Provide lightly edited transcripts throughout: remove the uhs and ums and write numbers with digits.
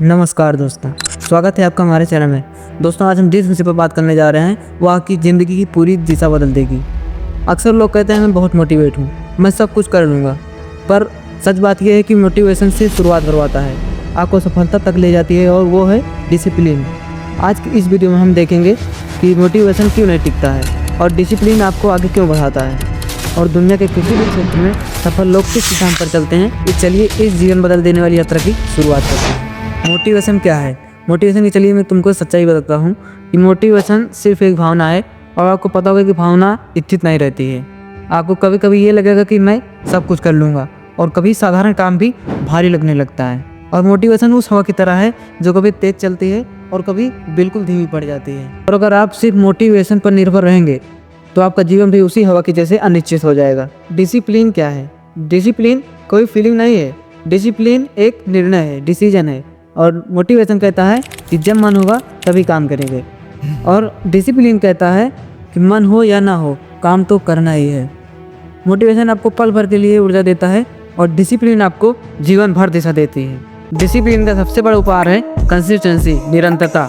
नमस्कार दोस्तों, स्वागत है आपका हमारे चैनल में। दोस्तों, आज हम जिस विषय पर बात करने जा रहे हैं वो आपकी ज़िंदगी की पूरी दिशा बदल देगी। अक्सर लोग कहते हैं मैं बहुत मोटिवेट हूँ, मैं सब कुछ कर लूँगा, पर सच बात यह है कि मोटिवेशन से शुरुआत करवाता है, आपको सफलता तक ले जाती है, और वो है डिसिप्लिन। आज की इस वीडियो में हम देखेंगे कि मोटिवेशन क्यों नहीं टिकता है और डिसिप्लिन आपको आगे क्यों बढ़ाता है, और दुनिया के किसी भी क्षेत्र में सफल लोग किस स्थान पर चलते हैं। इस चलिए इस जीवन बदल देने वाली यात्रा की शुरुआत करते हैं। मोटिवेशन क्या है? मोटिवेशन की चलिए मैं तुमको सच्चाई बताता हूँ कि मोटिवेशन सिर्फ एक भावना है, और आपको पता होगा कि भावना स्थिर नहीं रहती है। आपको कभी कभी ये लगेगा कि मैं सब कुछ कर लूँगा, और कभी साधारण काम भी भारी लगने लगता है। और मोटिवेशन उस हवा की तरह है जो कभी तेज चलती है और कभी बिल्कुल धीमी पड़ जाती है। और अगर आप सिर्फ मोटिवेशन पर निर्भर रहेंगे तो आपका जीवन भी उसी हवा की जैसे अनिश्चित हो जाएगा। डिसिप्लिन क्या है? डिसिप्लिन कोई फीलिंग नहीं है, डिसिप्लिन एक निर्णय है, डिसीजन है। और मोटिवेशन कहता है कि जब मन होगा तभी काम करेंगे, और डिसिप्लिन कहता है कि मन हो या ना हो काम तो करना ही है। मोटिवेशन आपको पल भर के लिए ऊर्जा देता है, और डिसिप्लिन आपको जीवन भर दिशा देती है। डिसिप्लिन का सबसे बड़ा उपहार है कंसिस्टेंसी, निरंतरता।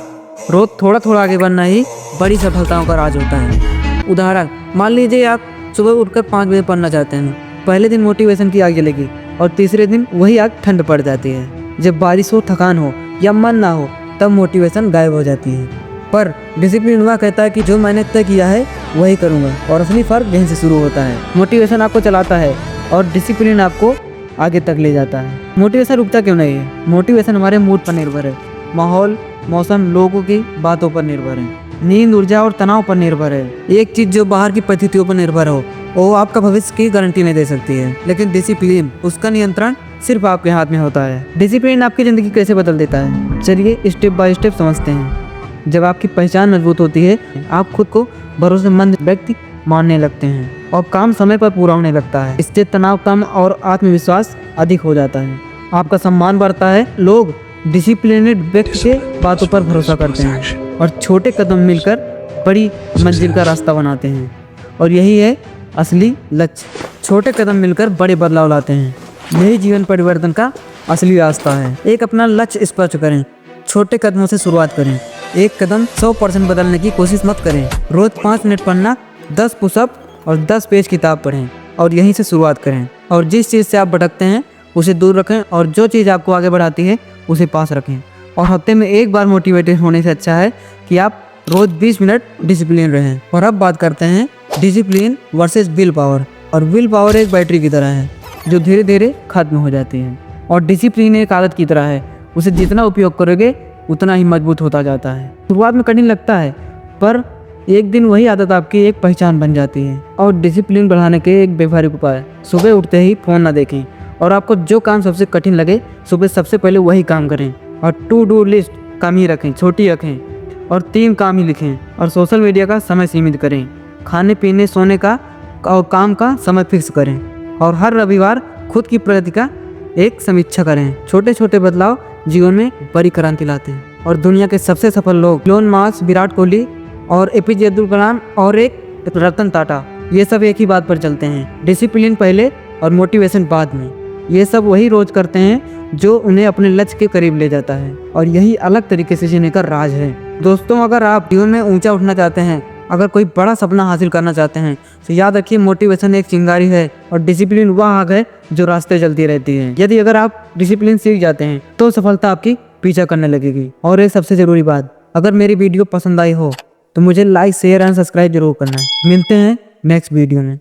रोज थोड़ा थोड़ा आगे बढ़ना ही बड़ी सफलताओं का राज होता है। उदाहरण, मान लीजिए आप सुबह उठकर 5 बजे पढ़ना चाहते हैं। पहले दिन मोटिवेशन की आग जलेगी, और तीसरे दिन वही आग ठंड पड़ जाती है। जब बारिश हो, थकान हो या मन ना हो, तब मोटिवेशन गायब हो जाती है। पर डिसिप्लिन वह कहता है कि जो मैंने तय किया है वही करूँगा, और असली फर्क यहीं से शुरू होता है। मोटिवेशन आपको चलाता है और डिसिप्लिन आपको आगे तक ले जाता है। मोटिवेशन रुकता क्यों नहीं है? मोटिवेशन हमारे मूड पर निर्भर है, माहौल, मौसम, लोगों की बातों पर निर्भर है, नींद, ऊर्जा और तनाव पर निर्भर है। एक चीज़ जो बाहर की परिस्थितियों पर निर्भर हो वो आपका भविष्य की गारंटी नहीं दे सकती है, लेकिन डिसिप्लिन, उसका नियंत्रण सिर्फ आपके हाथ में होता है। डिसिप्लिन आपकी ज़िंदगी कैसे बदल देता है, चलिए स्टेप बाय स्टेप समझते हैं। जब आपकी पहचान मजबूत होती है, आप खुद को भरोसेमंद व्यक्ति मानने लगते हैं, और काम समय पर पूरा होने लगता है। इससे तनाव कम और आत्मविश्वास अधिक हो जाता है। आपका सम्मान बढ़ता है, लोग डिसिप्लिनेड व्यक्ति के बातों पर भरोसा करते हैं, और छोटे कदम मिलकर बड़ी मंजिल का रास्ता बनाते हैं। और यही है असली लक्ष्य, छोटे कदम मिलकर बड़े बदलाव लाते हैं। यही जीवन परिवर्तन का असली रास्ता है। एक अपना लक्ष्य स्पष्ट करें, छोटे कदमों से शुरुआत करें। एक कदम 100% बदलने की कोशिश मत करें। रोज 5 मिनट पढ़ना, 10 पुशअप और 10 पेज किताब पढ़ें, और यहीं से शुरुआत करें। और जिस चीज़ से आप भटकते हैं उसे दूर रखें, और जो चीज़ आपको आगे बढ़ाती है उसे पास रखें। और हफ्ते में एक बार मोटिवेटेड होने से अच्छा है कि आप रोज 20 मिनट डिसिप्लिन रहें। और अब बात करते हैं डिसिप्लिन वर्सेस विल पावर। और विल पावर एक बैटरी की तरह है जो धीरे धीरे खत्म हो जाती है, और डिसिप्लिन एक आदत की तरह है, उसे जितना उपयोग करोगे उतना ही मजबूत होता जाता है। शुरुआत में कठिन लगता है, पर एक दिन वही आदत आपकी एक पहचान बन जाती है। और डिसिप्लिन बढ़ाने के एक व्यवहारिक उपाय, सुबह उठते ही फ़ोन ना देखें, और आपको जो काम सबसे कठिन लगे सुबह सबसे पहले वही काम करें। और टू डू लिस्ट कम ही रखें, छोटी रखें, और 3 काम ही लिखें। और सोशल मीडिया का समय सीमित करें। खाने पीने, सोने का और काम का समय फिक्स करें। और हर रविवार खुद की प्रगति का एक समीक्षा करें। छोटे छोटे बदलाव जीवन में बड़ी क्रांति लाते हैं। और दुनिया के सबसे सफल लोग, इलोन मस्क, विराट कोहली और एपीजे अब्दुल कलाम और एक रतन टाटा, ये सब एक ही बात पर चलते हैं, डिसिप्लिन पहले और मोटिवेशन बाद में। ये सब वही रोज करते हैं जो उन्हें अपने लक्ष्य के करीब ले जाता है, और यही अलग तरीके से जीने का राज है। दोस्तों, अगर आप जीवन में ऊंचा उठना चाहते हैं, अगर कोई बड़ा सपना हासिल करना चाहते हैं, तो याद रखिए मोटिवेशन एक चिंगारी है, और डिसिप्लिन वह आग है जो रास्ते चलती रहती है। यदि अगर आप डिसिप्लिन सीख जाते हैं तो सफलता आपकी पीछा करने लगेगी। और एक सबसे ज़रूरी बात, अगर मेरी वीडियो पसंद आई हो तो मुझे लाइक, शेयर एंड सब्सक्राइब जरूर करना है। मिलते हैं नेक्स्ट वीडियो में।